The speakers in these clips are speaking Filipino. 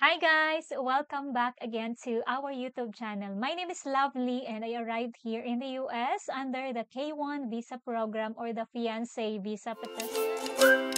Hi guys! Welcome back again to our YouTube channel. My name is Lovely and I arrived here in the US under the K1 visa program or the Fiancé visa petition.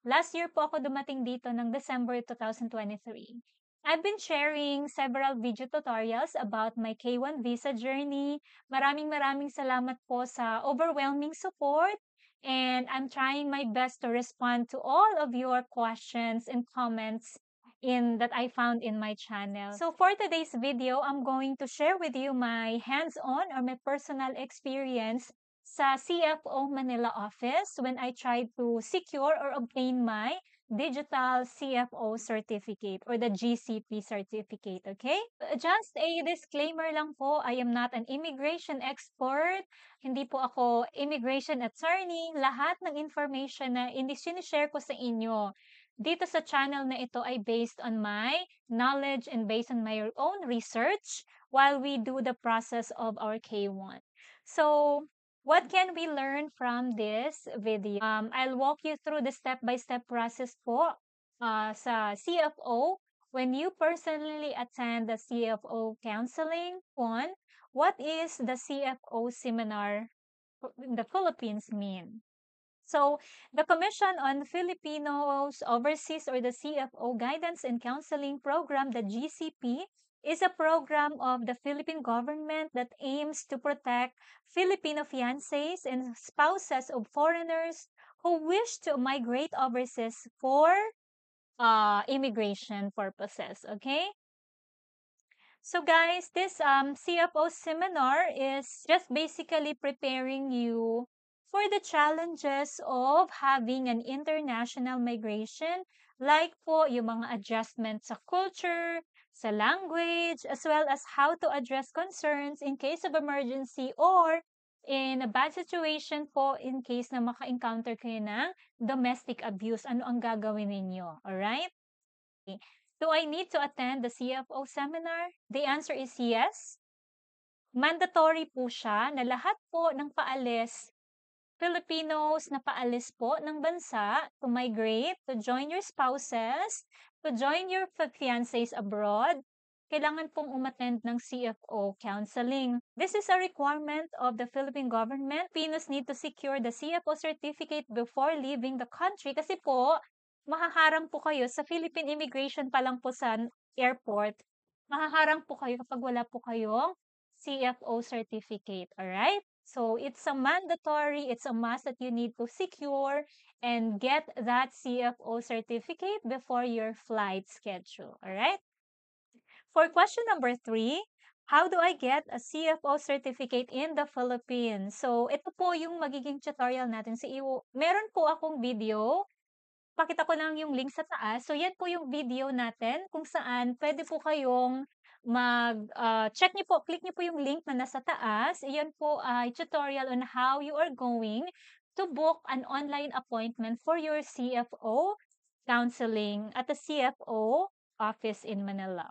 Last year po ako dumating dito ng December 2023. I've been sharing several video tutorials about my K1 visa journey. Maraming salamat po sa overwhelming support and I'm trying my best to respond to all of your questions and comments in that I found in my channel. So for today's video, I'm going to share with you my hands-on or my personal experience sa CFO Manila office when I tried to secure or obtain my digital CFO certificate or the GCP certificate, okay? Just a disclaimer lang po, I am not an immigration expert. Hindi po ako immigration attorney. Lahat ng information na sinishare ko sa inyo dito sa channel na ito ay based on my knowledge and based on my own research while we do the process of our K1. So, what can we learn from this video? I'll walk you through the step-by-step process po sa CFO. When you personally attend the CFO counseling, one, what is the CFO seminar in the Philippines mean? So, the Commission on Filipinos Overseas or the CFO Guidance and Counseling Program, the GCP, is a program of the Philippine government that aims to protect Filipino fiancés and spouses of foreigners who wish to migrate overseas for immigration purposes, okay? So guys, this CFO seminar is just basically preparing you for the challenges of having an international migration, like po yung mga adjustments sa culture, sa language, as well as how to address concerns in case of emergency or in a bad situation po in case na maka-encounter kayo ng domestic abuse. Ano ang gagawin ninyo? Alright? Do I need to attend the CFO seminar? The answer is yes. Mandatory po siya na lahat po ng paalis, Filipinos na paalis po ng bansa to migrate, to join your spouses, to join your fiancés abroad, kailangan pong umattend ng CFO counseling. This is a requirement of the Philippine government. Filipinos need to secure the CFO certificate before leaving the country kasi po, mahaharang po kayo sa Philippine immigration pa lang po sa airport. Mahaharang po kayo kapag wala po kayong CFO certificate, alright? So it's a mandatory, it's a must that you need to secure and get that CFO certificate before your flight schedule, alright? For question number 3, how do I get a CFO certificate in the Philippines? So ito po yung magiging tutorial natin. Meron po akong video. Pakita ko lang yung link sa taas. So, yan po yung video natin kung saan pwede po kayong check niyo po, click niyo po yung link na nasa taas. Iyan po ay tutorial on how you are going to book an online appointment for your CFO counseling at the CFO office in Manila.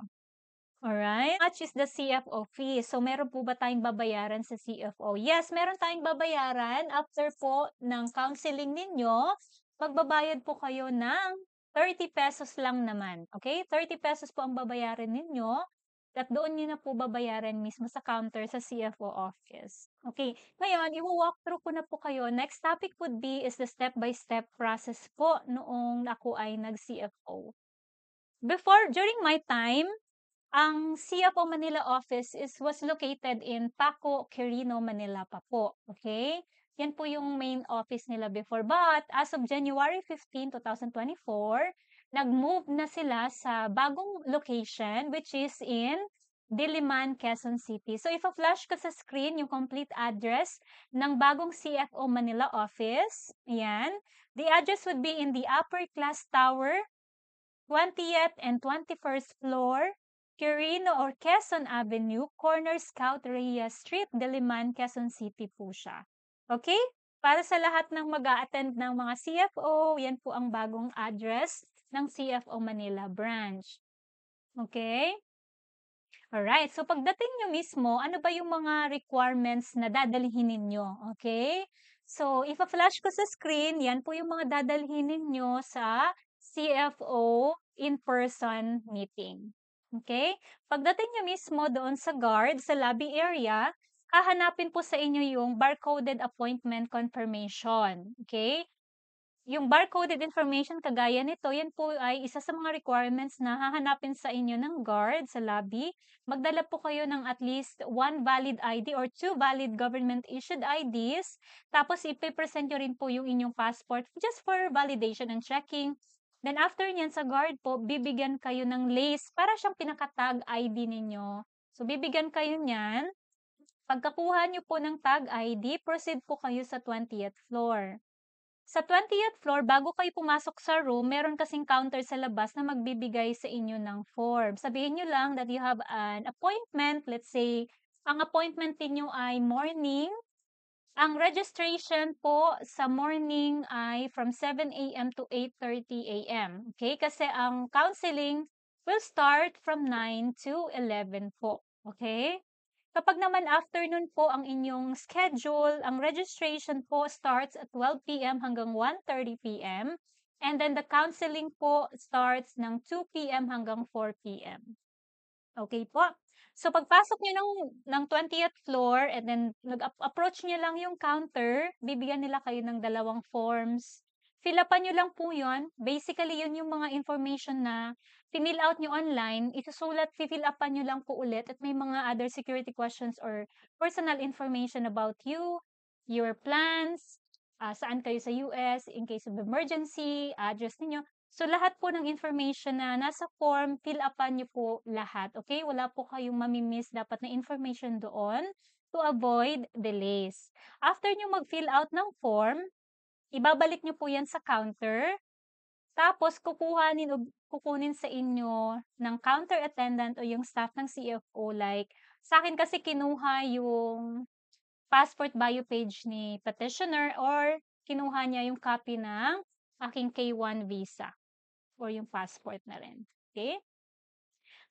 Alright? How much is the CFO fee? So, meron po ba tayong babayaran sa CFO? Yes, meron tayong babayaran after po ng counseling ninyo. Magbabayad po kayo ng 30 pesos lang naman. Okay? 30 pesos po ang babayaran ninyo. At doon nyo na po babayaran mismo sa counter sa CFO office. Okay. Ngayon, i-walk through ko na po kayo. Next topic would be is the step-by-step process po noong ako ay nag-CFO. During my time, ang CFO Manila office was located in Paco, Quirino, Manila pa po. Okay? Yan po yung main office nila before. But as of January 15, 2024, nag-move na sila sa bagong location which is in Diliman, Quezon City. So if a-flash ko sa screen yung complete address ng bagong CFO Manila office, ayan, the address would be in the upper class tower, 20th and 21st floor, Quirino or Quezon Avenue, corner Scout Reyes Street, Diliman, Quezon City po siya. Okay? Para sa lahat ng mag-a-attend ng mga CFO, yan po ang bagong address ng CFO Manila branch. Okay? Alright, so pagdating nyo mismo, ano ba yung mga requirements na dadalhin ninyo? Okay? So, ipa-flash ko sa screen, yan po yung mga dadalhin ninyo sa CFO in-person meeting. Okay? Pagdating nyo mismo doon sa guard, sa lobby area, hahanapin po sa inyo yung barcoded appointment confirmation. Okay? Yung barcoded information kagaya nito, yan po ay isa sa mga requirements na hahanapin sa inyo ng guard sa lobby. Magdala po kayo ng at least 1 valid ID or 2 valid government-issued IDs. Tapos, ipipresent nyo rin po yung inyong passport just for validation and checking. Then, after nyan sa guard po, bibigyan kayo ng lace para siyang pinaka-tag ID ninyo. So, bibigyan kayo nyan. Pagkakuha nyo po ng tag ID, proceed po kayo sa 20th floor. Sa 20th floor, bago kayo pumasok sa room, meron kasing counter sa labas na magbibigay sa inyo ng form. Sabihin nyo lang that you have an appointment. Let's say, ang appointment niyo ay morning. Ang registration po sa morning ay from 7 a.m. to 8:30 a.m. Okay? Kasi ang counseling will start from 9 to 11 po. Okay? Kapag naman afternoon po ang inyong schedule, ang registration po starts at 12 p.m. hanggang 1:30 p.m. And then the counseling po starts ng 2 p.m. hanggang 4 p.m. Okay po. So pagpasok niyo ng 20th floor and then nag-approach niyo lang yung counter, bibigyan nila kayo ng dalawang forms. Fill upan niyo lang po 'yon. Basically, 'yun yung mga information na fill out niyo online, isusulat, fill upan niyo lang po ulit at may mga other security questions or personal information about you, your plans, saan kayo sa US, in case of emergency, address niyo. So, lahat po ng information na nasa form, fill upan niyo po lahat, okay? Wala po kayong mamimiss dapat na information doon to avoid delays. After niyo mag-fill out ng form, ibabalik niyo po yan sa counter, tapos kukunin sa inyo ng counter attendant o yung staff ng CFO. Like, sa akin kasi kinuha yung passport bio page ni petitioner or kinuha niya yung copy ng aking K1 visa or yung passport na rin. Okay?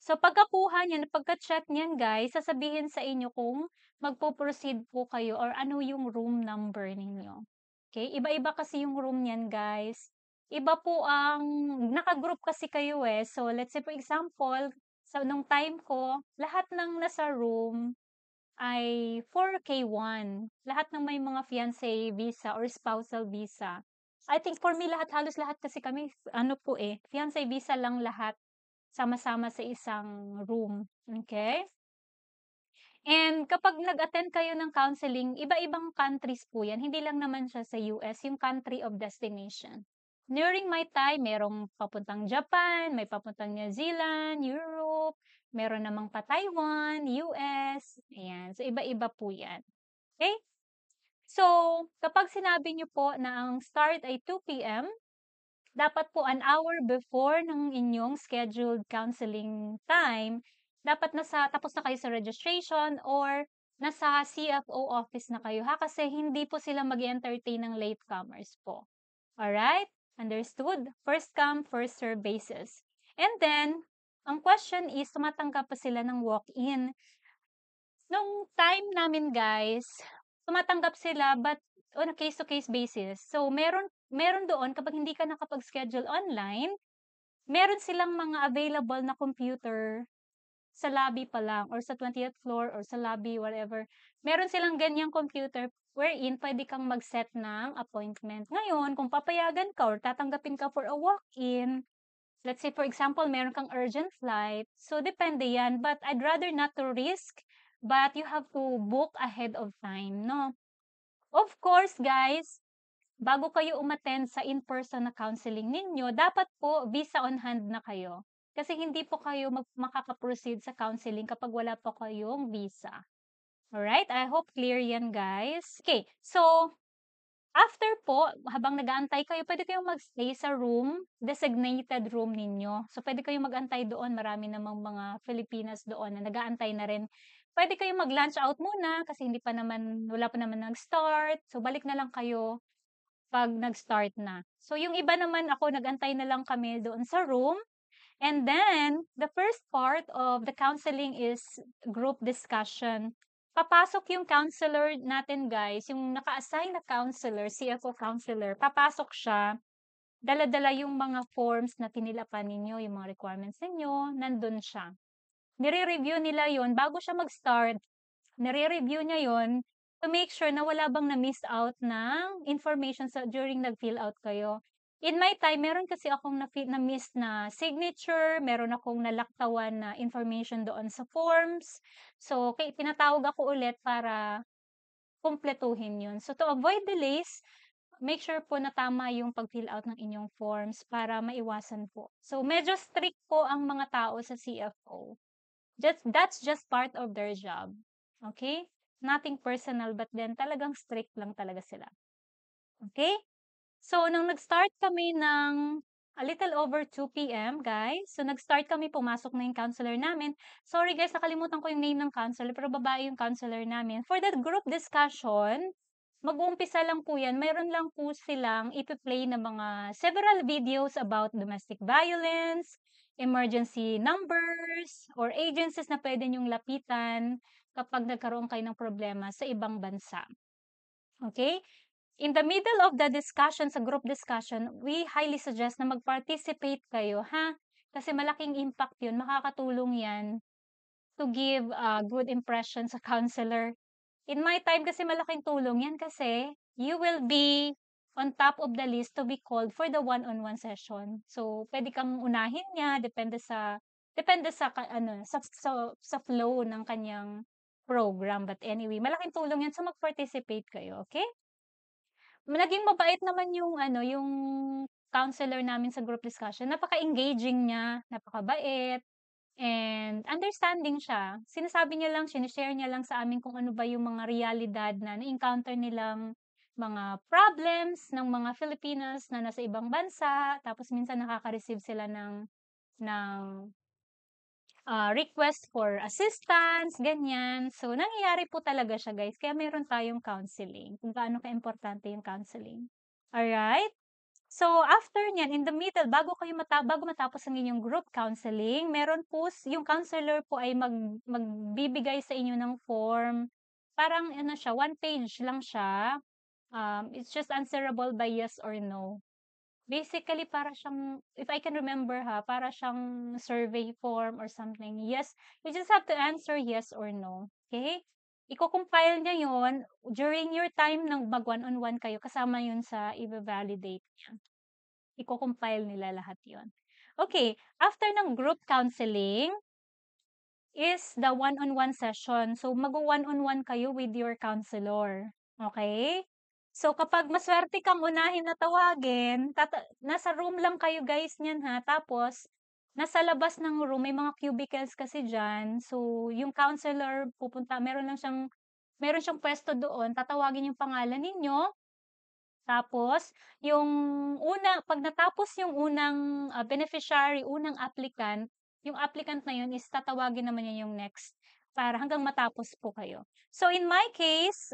So, pagkakuha niyan, pagka-check niyan guys, sasabihin sa inyo kung magpo-proceed po kayo or ano yung room number ninyo. Okay? Iba-iba kasi yung room niyan guys. Iba po ang, naka-group kasi kayo eh. So, let's say for example, sa nung time ko, lahat ng nasa room ay 4K1. Lahat ng may mga fiancé visa or spousal visa. I think for me, halos lahat kasi kami, ano po eh, fiancé visa lang lahat sama-sama sa isang room. Okay? And kapag nag-attend kayo ng counseling, iba-ibang countries po yan. Hindi lang naman siya sa US, yung country of destination. During my time, merong papuntang Japan, may papuntang New Zealand, Europe, meron namang pa Taiwan, US, ayan. So, iba-iba po yan. Okay? So, kapag sinabi nyo po na ang start ay 2 p.m., dapat po an hour before ng inyong scheduled counseling time, dapat tapos na kayo sa registration or nasa CFO office na kayo ha, kasi hindi po sila mag-entertain ng latecomers po. Alright? Understood? First come, first serve basis. And then, ang question is, tumatanggap pa sila ng walk-in. Nung time namin guys, tumatanggap sila but on a case-to-case basis. So, meron doon kapag hindi ka nakapag-schedule online, meron silang mga available na computer sa lobby pa lang or sa 20th floor or sa lobby, whatever. Meron silang ganyang computer wherein pwede kang mag-set ng appointment. Ngayon, kung papayagan ka or tatanggapin ka for a walk-in, let's say for example, meron kang urgent flight, so depende yan. But I'd rather not to risk, but you have to book ahead of time, no? Of course, guys, bago kayo umattend sa in-person na counseling ninyo, dapat po visa on hand na kayo. Kasi hindi po kayo makaka-proceed sa counseling kapag wala po kayong visa. Alright? I hope clear yan, guys. Okay, so, after po, habang nag-aantay kayo, pwede kayong mag-stay sa room, designated room ninyo. So, pwede kayong mag-antay doon. Marami namang mga Filipinas doon na nag-aantay na rin. Pwede kayong mag-lunch out muna kasi wala pa naman nag-start. So, balik na lang kayo pag nag-start na. So, yung iba naman ako, nag-antay na lang kami doon sa room. And then, the first part of the counseling is group discussion. papasok yung counselor natin guys, yung naka-assign na counselor, CFO counselor, papasok siya, dala-dala yung mga forms na tinilapan ninyo, yung mga requirements ninyo, nandun siya. Nire-review nila yon bago siya mag-start. Nire-review niya yon to make sure na wala bang na-miss out ng information during nag-fill out kayo. In my time, meron kasi akong na-miss na signature, meron akong nalaktawan na information doon sa forms. So, pinatawag ako ulit para kumpletuhin yun. So, to avoid delays, make sure po na tama yung pag-fill out ng inyong forms para maiwasan po. So, medyo strict po ang mga tao sa CFO. That's just part of their job. Okay? Nothing personal, but then talagang strict lang talaga sila. Okay? So, nung nag-start kami ng a little over 2 p.m., guys. So, nag-start kami, pumasok na yung counselor namin. Sorry guys, nakalimutan ko yung name ng counselor, pero babae yung counselor namin. For that group discussion, mag-uumpisa lang po yan. Mayroon lang po silang ipi-play na mga several videos about domestic violence, emergency numbers, or agencies na pwede nyong lapitan kapag nagkaroon kayo ng problema sa ibang bansa. Okay? In the middle of the discussion, sa group discussion, we highly suggest na mag-participate kayo, ha? Kasi malaking impact yun. Makakatulong yan to give a good impression sa counselor. In my time kasi malaking tulong yan kasi you will be on top of the list to be called for the one-on-one session. So, pwede kang unahin niya, depende sa sa flow ng kanyang program. But anyway, malaking tulong yan, so mag-participate kayo, okay? Naging mabait naman yung yung counselor namin sa group discussion. Napaka-engaging niya, napakabait, and understanding siya. Sinasabi niya lang, shine-share niya lang sa amin kung ano ba yung mga realidad na na-encounter nilang mga problems ng mga Filipinos na nasa ibang bansa. Tapos minsan nakaka-receive sila ng request for assistance, ganyan. So, nangyayari po talaga siya, guys. Kaya meron tayong counseling, kung gaano ka-importante yung counseling. Alright? So, after niyan, in the middle, bago matapos ang inyong group counseling, meron po, yung counselor po ay magbibigay sa inyo ng form. Parang siya, 1 page lang siya. It's just answerable by yes or no. Basically, para siyang, if I can remember para siyang survey form or something. Yes, you just have to answer yes or no. Okay? Iko-compile niya yon during your time ng mag one-on-one kayo, kasama yun sa i-validate niya. Iko-compile nila lahat yon. Okay, after ng group counseling is the one-on-one session. So, mag-one-on-one kayo with your counselor. Okay? So, kapag maswerte kang unahin na tawagin, nasa room lang kayo guys niyan ha. Tapos, nasa labas ng room, may mga cubicles kasi dyan. So, yung counselor pupunta, meron siyang pwesto doon, tatawagin yung pangalan ninyo. Tapos, pag natapos yung unang beneficiary, unang applicant, yung applicant na yun is tatawagin naman niya yung next para hanggang matapos po kayo. So, in my case,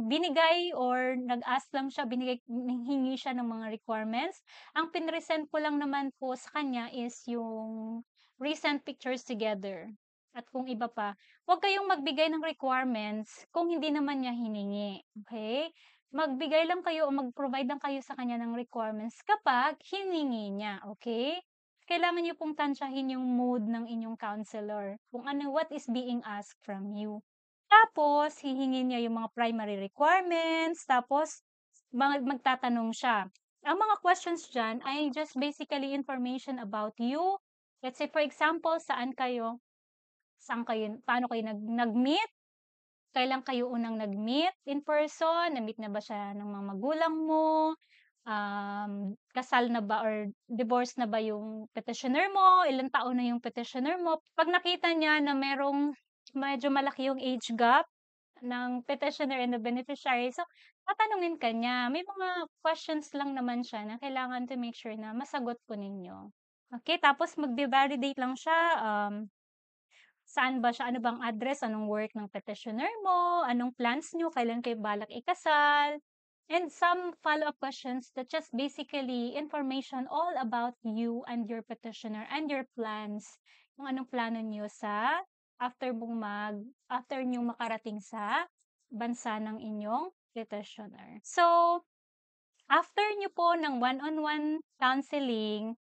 binigay or nag-ask lang siya, hingi siya ng mga requirements. Ang pinresent ko lang naman po sa kanya is yung recent pictures together. At kung iba pa, huwag kayong magbigay ng requirements kung hindi naman niya hiningi. Okay? Magbigay lang kayo o mag-provide lang kayo sa kanya ng requirements kapag hiningi niya, okay? Kailangan niyo pong tansyahin yung mood ng inyong counselor, kung what is being asked from you. Tapos, hihingin niya yung mga primary requirements, tapos magtatanong siya. Ang mga questions dyan ay just basically information about you. Let's say, for example, paano kayo nag-meet, kailan kayo unang nag-meet in person? Na-meet na ba siya ng mga magulang mo? Kasal na ba or divorce na ba yung petitioner mo? Ilang taon na yung petitioner mo? Pag nakita niya na medyo malaki yung age gap ng petitioner and the beneficiary, so tatanungin ka niya. May mga questions lang naman siya na kailangan to make sure na masagot po ninyo. Okay, tapos magbe-validate lang siya, saan ba siya, ano bang address, anong work ng petitioner mo, anong plans niyo, kailan kayo balak ikasal, and some follow-up questions that just basically information all about you and your petitioner and your plans, kung anong plano niyo sa after nyo makarating sa bansa ng inyong petitioner. So, after nyo po ng one-on-one counseling,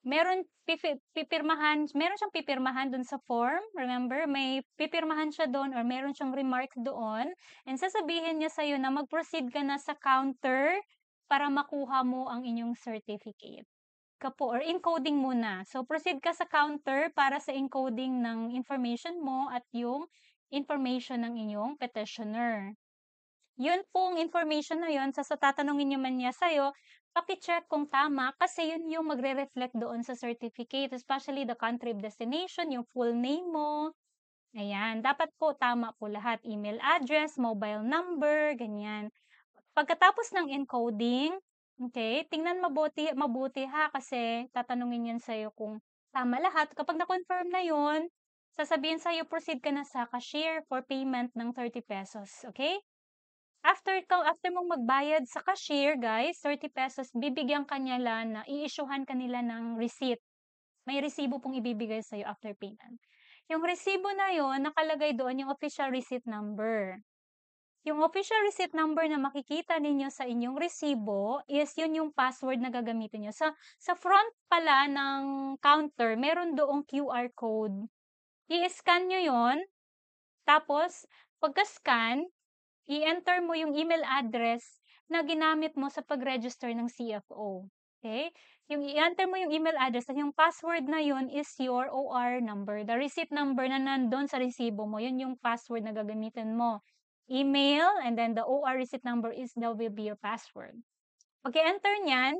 meron siyang pipirmahan dun sa form. Remember, may pipirmahan siya doon or meron siyang remarks doon. And sasabihin niya sa'yo na mag-proceed ka na sa counter para makuha mo ang inyong certificate. Or encoding muna. So, proceed ka sa counter para sa encoding ng information mo at yung information ng inyong petitioner. Yun pong information na yun, tatanungin niyo man niya sa'yo, paki-check kung tama kasi yun yung magre-reflect doon sa certificate, especially the country of destination, yung full name mo. Ayan, dapat po tama po lahat. Email address, mobile number, ganyan. Pagkatapos ng encoding, okay, tingnan mabuti ha kasi tatanungin yan sa'yo kung tama lahat. Kapag na-confirm na yun, sasabihin sa'yo, proceed ka na sa cashier for payment ng 30 pesos, okay? After mong magbayad sa cashier, guys, 30 pesos, bibigyan ka nila na, i-issuehan ka nila ng receipt. May resibo pong ibibigay sa'yo after payment. Yung resibo na yon, nakalagay doon yung official receipt number. Yung official receipt number na makikita ninyo sa inyong resibo is yun yung password na gagamitin nyo. Sa front pala ng counter, meron doong QR code. I-scan nyo yon. Tapos, pagka-scan, i-enter mo yung email address na ginamit mo sa pag-register ng CFO. Okay? Yung i-enter mo yung email address at yung password na yun is your OR number. The receipt number na nandun sa resibo mo, yun yung password na gagamitin mo. Email, and then the OR receipt number will be your password. Pag i-enter niyan,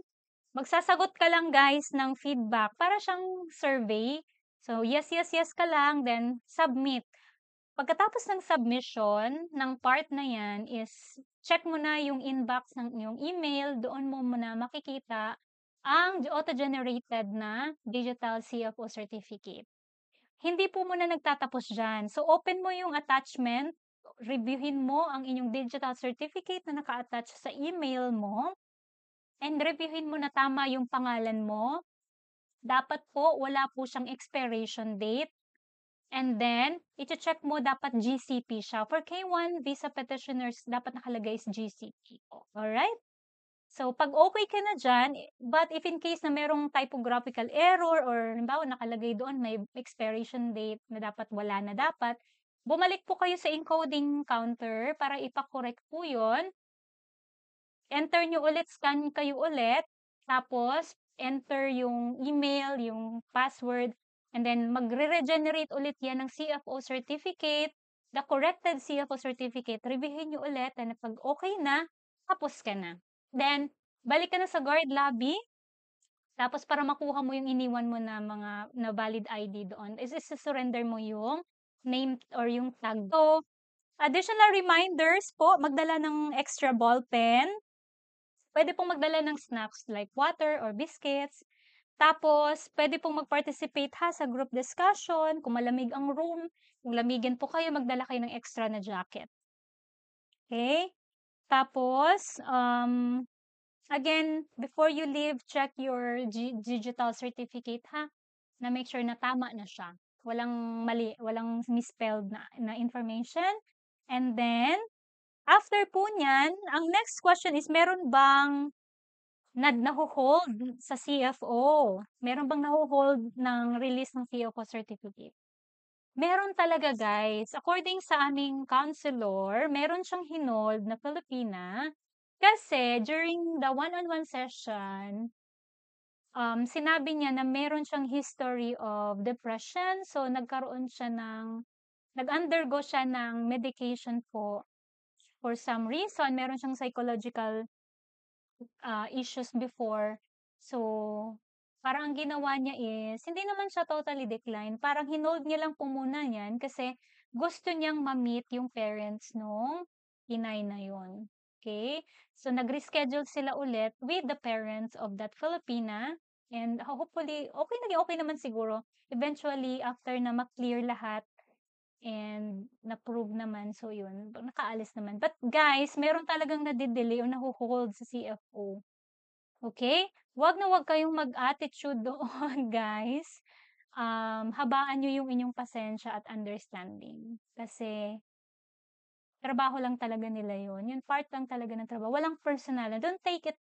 magsasagot ka lang guys ng feedback para siyang survey. So, yes, yes, yes ka lang, then submit. Pagkatapos ng submission ng part na yan is check mo na yung inbox ng iyong email, doon mo muna makikita ang auto-generated na digital CFO certificate. Hindi po muna nagtatapos dyan. So, open mo yung attachment, reviewin mo ang inyong digital certificate na naka-attach sa email mo, and reviewin mo na tama yung pangalan mo. Dapat po, wala po siyang expiration date. And then, i-check mo dapat GCP siya. For K1 visa petitioners, dapat nakalagay is GCP. Alright? So, pag okay ka na dyan, but if in case na merong typographical error or halimbawa nakalagay doon may expiration date na dapat wala na dapat, bumalik po kayo sa encoding counter para ipakorek po yun. Enter nyo ulit, scan kayo ulit, tapos enter yung email, yung password, and then magre-regenerate ulit yan ng CFO certificate, the corrected CFO certificate, reviewin nyo ulit, and pag okay na, tapos ka na. Then, balik ka na sa guard lobby, tapos para makuha mo yung iniwan mo na mga na valid ID doon, is surrender mo yung name or yung tag. So, additional reminders po, magdala ng extra ball pen. Pwede pong magdala ng snacks like water or biscuits. Tapos, pwede pong mag-participate ha sa group discussion. Kung malamig ang room, kung lamigin po kayo, magdala kayo ng extra na jacket. Okay? Tapos, again, before you leave, check your digital certificate ha, na make sure na tama na siya. Walang mali, walang misspelled na information. And then, after po niyan, ang next question is, meron bang naho-hold sa CFO? Meron bang naho-hold ng release ng CFO certificate? Meron talaga guys. According sa aming counselor, meron siyang hinold na Filipina kasi during the one-on-one session, sinabi niya na meron siyang history of depression. So, nag-undergo siya ng medication po for some reason. Meron siyang psychological issues before. So, parang ang ginawa niya is, hindi naman siya totally decline. Parang hinold niya lang po muna yan kasi gusto niyang ma-meet yung parents nung inay na yun. Okay? So, nag-reschedule sila ulit with the parents of that Filipina. And hopefully, naging okay naman siguro. Eventually, after na ma-clear lahat, and na-prove naman, so yun, nakaalis naman. But guys, meron talagang nadidelay o naho-hold sa CFO. Okay? Wag na wag kayong mag-attitude doon, guys. habaan niyo yung inyong pasensya at understanding. Kasi trabaho lang talaga nila yun, yun part lang talaga ng trabaho, walang personal. Don't take it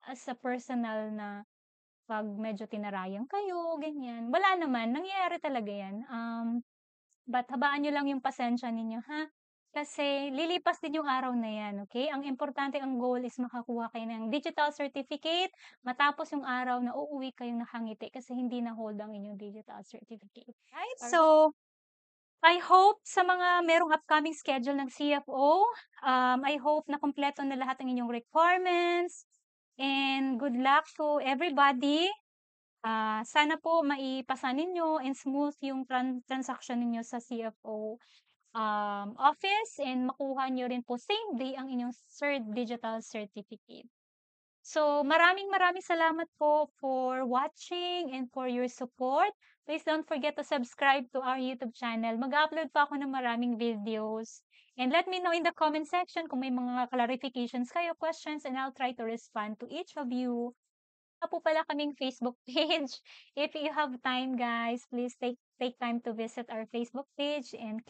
as a personal na 'pag medyo tinarayan kayo, ganyan. Wala naman, nangyayari talaga yan. But habaan niyo lang yung pasensya ninyo, ha? Kasi lilipas din yung araw na yan, okey? Ang importante, ang goal is makakuha kayo ng digital certificate, matapos yung araw na uuwi kayong nakangiti kasi hindi na-hold ang inyong digital certificate, right? So, I hope sa mga merong upcoming schedule ng CFO, I hope na kumpleto na lahat ng inyong requirements, and good luck to everybody. Sana po maipasa ninyo and smooth yung transaction ninyo sa CFO office, and makuha niyo rin po same day ang inyong third digital certificate. So, maraming maraming salamat po for watching and for your support. Please don't forget to subscribe to our YouTube channel. Mag-upload pa ako ng maraming videos. And let me know in the comment section kung may mga clarifications kayo, questions, and I'll try to respond to each of you. Po pala kaming Facebook page. If you have time, guys, please take time to visit our Facebook page and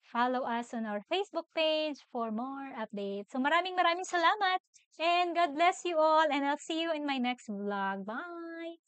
follow us on our Facebook page for more updates. So maraming maraming salamat, and God bless you all, and I'll see you in my next vlog. Bye!